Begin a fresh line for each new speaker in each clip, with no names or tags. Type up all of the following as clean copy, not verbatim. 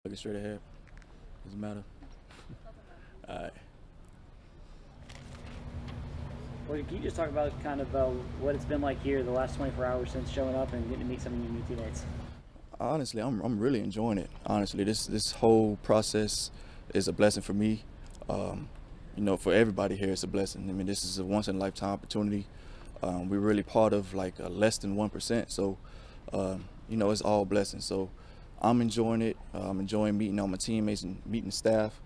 Looking straight ahead. Doesn't matter. All right.
Well, can you just talk about kind of what it's been like here the last 24 hours since showing up and getting to meet some of your new teammates?
Honestly, I'm really enjoying it. Honestly, this whole process is a blessing for me. For everybody here, it's a blessing. I mean, this is a once in a lifetime opportunity. We're really part of like less than 1%. So, it's all blessings. So, I'm enjoying it. I'm enjoying meeting all my teammates and meeting the staff.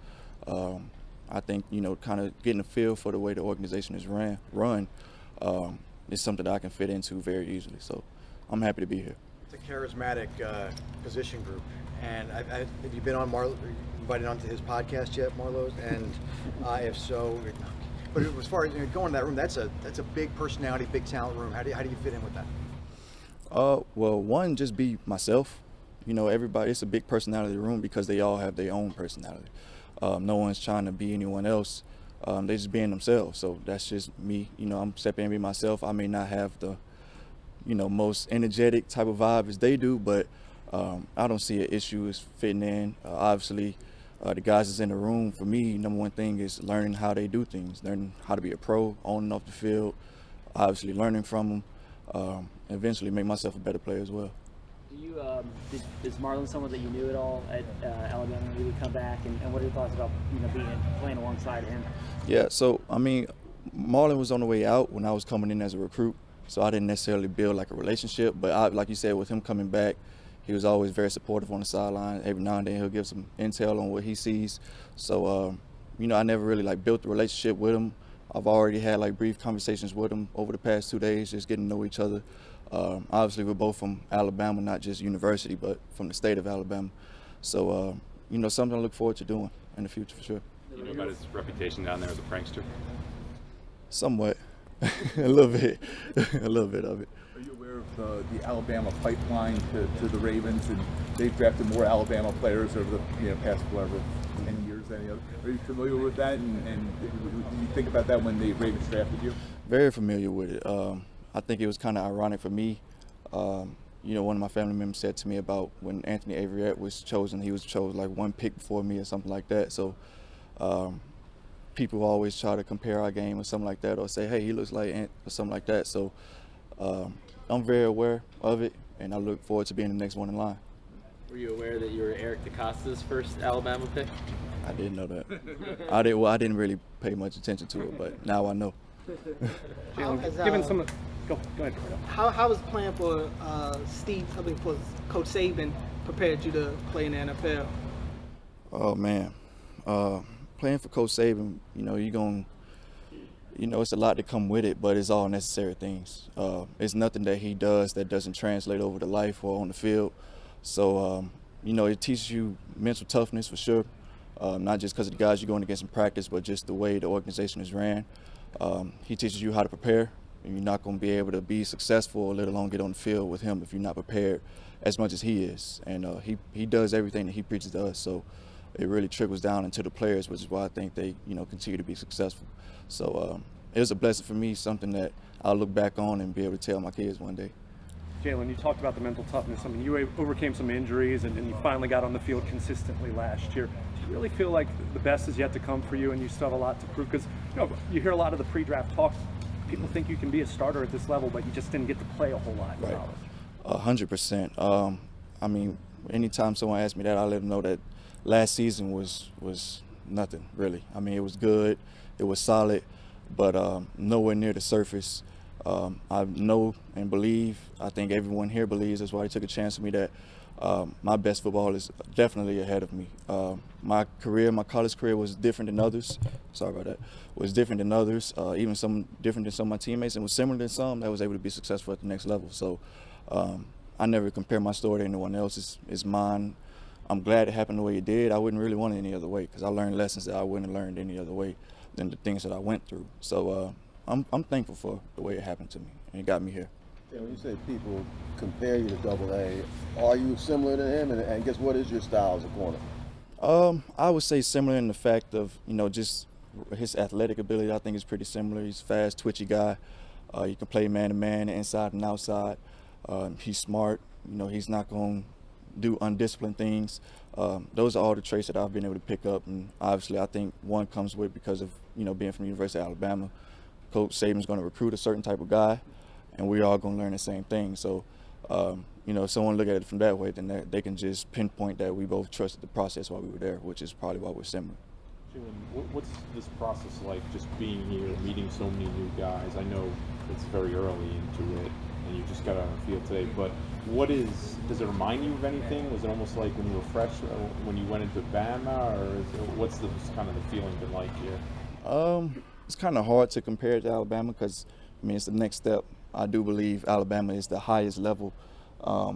I think kind of getting a feel for the way the organization is run is something that I can fit into very easily. So, I'm happy to be here.
It's a charismatic position group, and have you been on invited onto his podcast yet, Marlowe's? And if so, but as far as going to that room, that's a big personality, big talent room. How do you fit in with that?
Well, one, just be myself. Everybody, it's a big personality room because they all have their own personality. No one's trying to be anyone else. They're just being themselves. So that's just me. I'm stepping in to be myself. I may not have the most energetic type of vibe as they do, but I don't see an issue as fitting in. Obviously, the guys that's in the room, for me, number one thing is learning how they do things, learning how to be a pro on and off the field, obviously learning from them, eventually make myself a better player as well.
Is Marlon someone that you knew at all at Alabama when he would come back, and what are your thoughts about playing alongside him?
Yeah, so I mean, Marlon was on the way out when I was coming in as a recruit. So I didn't necessarily build like a relationship, but like you said, with him coming back, he was always very supportive on the sideline. Every now and then he'll give some intel on what he sees. So, I never really like built a relationship with him. I've already had like brief conversations with him over the past 2 days, just getting to know each other. Obviously, we're both from Alabama, not just university, but from the state of Alabama. So, something I look forward to doing in the future for sure.
You know about his reputation down there as a prankster?
Somewhat. a little bit of it.
Are you aware of the Alabama pipeline to the Ravens, and they've drafted more Alabama players over the past 10 years than any other? Are you familiar with that, and did you think about that when the Ravens drafted you?
Very familiar with it. I think it was kind of ironic for me. One of my family members said to me about when Anthony Averett was chosen, he was chosen like one pick before me or something like that. So people always try to compare our game or something like that, or say, hey, he looks like Ant or something like that. So I'm very aware of it, and I look forward to being the next one in line.
Were you aware that you were Eric DeCosta's first Alabama pick?
I didn't know that. I didn't really pay much attention to it, but now I know.
Given some, go ahead. How was playing for for Coach Saban prepared you to play in the NFL?
Oh man, playing for Coach Saban, it's a lot to come with it, but it's all necessary things. It's nothing that he does that doesn't translate over to life or on the field. So, it teaches you mental toughness for sure, not just because of the guys you're going against in practice, but just the way the organization is ran. He teaches you how to prepare, and you're not going to be able to be successful, let alone get on the field with him if you're not prepared as much as he is. And he does everything that he preaches to us. So it really trickles down into the players, which is why I think they, continue to be successful. So it was a blessing for me, something that I'll look back on and be able to tell my kids one day.
Jalyn, you talked about the mental toughness. I mean, you overcame some injuries and you finally got on the field consistently last year. Do you really feel like the best is yet to come for you and you still have a lot to prove? Because you hear a lot of the pre-draft talk. People think you can be a starter at this level, but you just didn't get to play a whole lot in college.
100%. I mean, anytime someone asks me that, I let them know that last season was nothing, really. I mean, it was good, it was solid, but nowhere near the surface. I know and believe, I think everyone here believes, that's why they took a chance on me, that my best football is definitely ahead of me. My college career was different than others. Sorry about that. Was different than others, even some different than some of my teammates, and was similar than some that was able to be successful at the next level. So I never compare my story to anyone else's. It's mine. I'm glad it happened the way it did. I wouldn't really want it any other way, because I learned lessons that I wouldn't have learned any other way than the things that I went through. So I'm thankful for the way it happened to me, and it got me here.
Yeah, when you say people compare you to Double A, are you similar to him? And guess what is your style as a corner?
I would say similar in the fact of, just his athletic ability. I think is pretty similar. He's a fast, twitchy guy. You can play man-to-man, inside and outside. He's smart. He's not going to do undisciplined things. Those are all the traits that I've been able to pick up, and obviously I think one comes with because of being from the University of Alabama. Coach Saban's going to recruit a certain type of guy, and we're all going to learn the same thing. So, if someone look at it from that way, then they can just pinpoint that we both trusted the process while we were there, which is probably why we're similar.
Jalyn, what's this process like, just being here, meeting so many new guys? I know it's very early into it, and you just got on the field today, but does it remind you of anything? Was it almost like when you were fresh, when you went into Bama, or what's kind of the feeling been like here?
It's kind of hard to compare it to Alabama because, it's the next step. I do believe Alabama is the highest level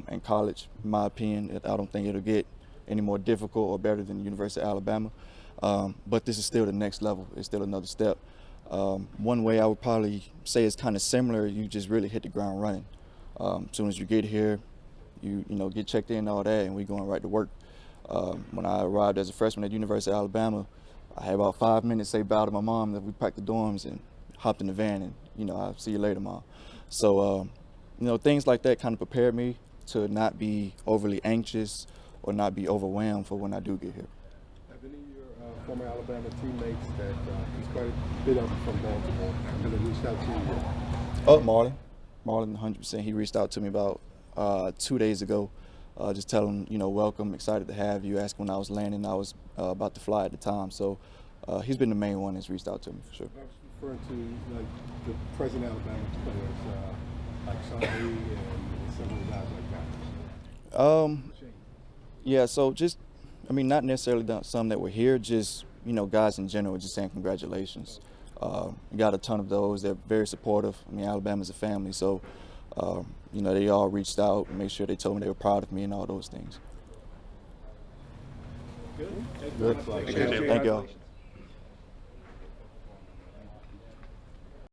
in college, in my opinion. I don't think it'll get any more difficult or better than the University of Alabama. But this is still the next level. It's still another step. One way I would probably say it's kind of similar, you just really hit the ground running. As soon as you get here, you get checked in and all that, and we're going right to work. When I arrived as a freshman at the University of Alabama, I had about 5 minutes to say bye to my mom, that we packed the dorms and hopped in the van, and I'll see you later, Mom. So, things like that kind of prepared me to not be overly anxious or not be overwhelmed for when I do get here.
Have any of your former Alabama teammates that he's quite a bit up from Baltimore and they reached out to you?
Oh, Marlon, 100%. He reached out to me about 2 days ago, just telling welcome, excited to have you. Asked when I was landing. I was about to fly at the time, so he's been the main one that's reached out to me for sure.
I was referring to like the present Alabama players, like Sean Lee and some of the guys like that.
Yeah, so just, not necessarily some that were here, just, guys in general, just saying congratulations. Got a ton of those. They're very supportive. Alabama's a family, so, they all reached out and made sure they told me they were proud of me and all those things.
Good.
Thank y'all.